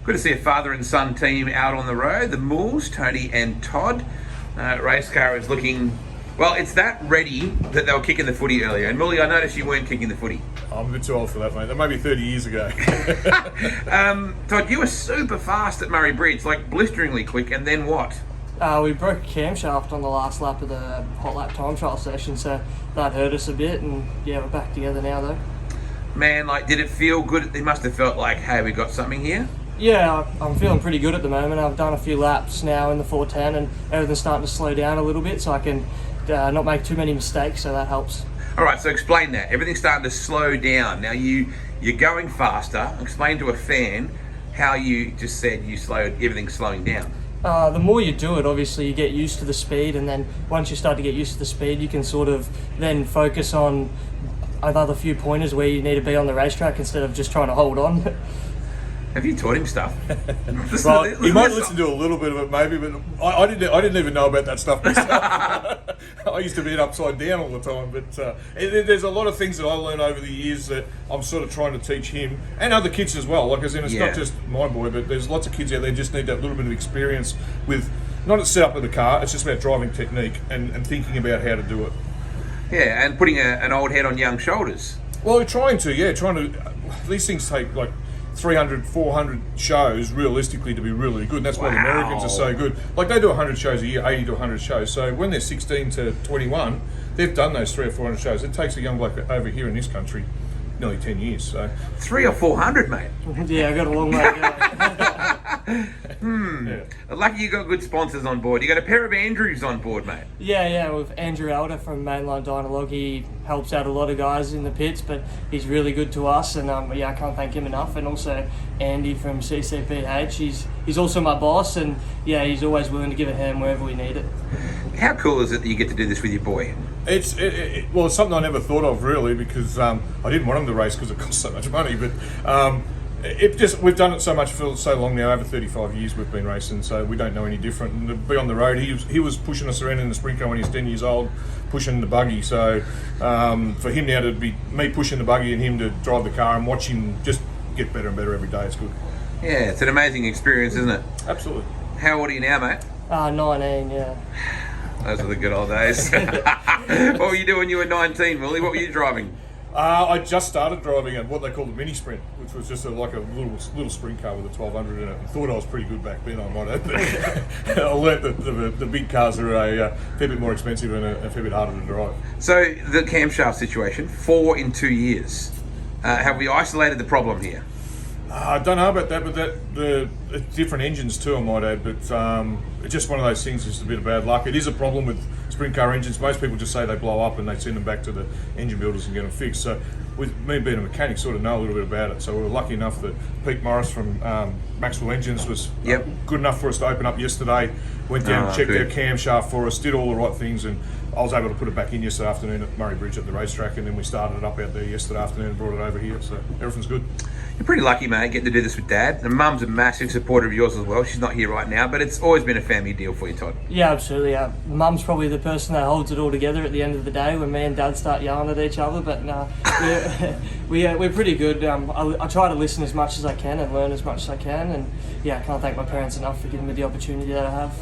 Good to see a father and son team out on the road. The Moules, Tony and Todd. Race car is looking, well, it's that ready that they were kicking the footy earlier. And Moule, I noticed you weren't kicking the footy. I'm a bit too old for that, mate. That may be 30 years ago. Todd, you were super fast at Murray Bridge, like blisteringly quick, and then what? We broke a camshaft on the last lap of the hot lap time trial session, so that hurt us a bit, and yeah, we're back together now though. Man, like, did it feel good? It must have felt like, hey, we got something here. Yeah, I'm feeling pretty good at the moment. I've done a few laps now in the 410 and everything's starting to slow down a little bit, so I can not make too many mistakes, so that helps. All right, so explain that. Everything's starting to slow down. Now you're going faster. Explain to a fan how you just said everything's slowing down. The more you do it, obviously you get used to the speed, and then once you start to get used to the speed, you can sort of then focus on another few pointers where you need to be on the racetrack instead of just trying to hold on. Have you taught him stuff? Well, he might listen to a little bit of it, maybe, but I didn't even know about that stuff myself. I used to be upside down all the time, but there's a lot of things that I learned over the years that I'm sort of trying to teach him and other kids as well. Like, as in, it's not just my boy, but there's lots of kids out there who just need that little bit of experience with not the setup of the car. It's just about driving technique and thinking about how to do it. Yeah, and putting an old head on young shoulders. Well, we're trying to. These things take like 300, 400 shows realistically to be really good. And that's why the Americans are so good. Like, they do 100 shows a year, 80 to 100 shows. So when they're 16 to 21, they've done those 300 or 400 shows. It takes a young bloke over here in this country nearly 10 years. So 300 or 400, mate. Yeah, I got a long way to go. Yeah. Lucky you got good sponsors on board. You got a pair of Andrews on board, mate. Yeah, with Andrew Elder from Mainline Dynalog. He helps out a lot of guys in the pits, but he's really good to us, and I can't thank him enough. And also Andy from CCPH. He's also my boss, and yeah, he's always willing to give a hand wherever we need it. How cool is it that you get to do this with your boy? It's something I never thought of, really, because I didn't want him to race because it costs so much money, but we've done it so much for so long now. Over 35 years we've been racing, so we don't know any different. And to be on the road, he was pushing us around in the sprint car when he was 10 years old, pushing the buggy. So for him now to be me pushing the buggy and him to drive the car and watch him just get better and better every day, it's good. Yeah, it's an amazing experience, isn't it? Absolutely. How old are you now, mate? 19, yeah. Those were the good old days. What were you doing when you were 19, Willie? What were you driving? I just started driving at what they call the mini sprint, which was just like a little sprint car with a 1200 in it. And thought I was pretty good back then, I might add. But I learnt that the big cars are a fair bit more expensive and a fair bit harder to drive. So the camshaft situation, 4 in 2 years. Have we isolated the problem here? I don't know about that, but the different engines too, I might add. But it's just one of those things. Just a bit of bad luck. It is a problem with sprint car engines. Most people just say they blow up and they send them back to the engine builders and get them fixed. So with me being a mechanic, sort of know a little bit about it. So we were lucky enough that Pete Morris from Maxwell Engines was good enough for us to open up yesterday. Went down and checked our camshaft for us, did all the right things, and I was able to put it back in yesterday afternoon at Murray Bridge at the racetrack, and then we started it up out there yesterday afternoon and brought it over here. So everything's good. You're pretty lucky, mate, getting to do this with Dad. And Mum's a massive supporter of yours as well. She's not here right now, but it's always been a family deal for you, Todd. Yeah, absolutely. Mum's probably the person that holds it all together at the end of the day when me and Dad start yelling at each other. But no, we're pretty good. I try to listen as much as I can and learn as much as I can. And yeah, I can't thank my parents enough for giving me the opportunity that I have.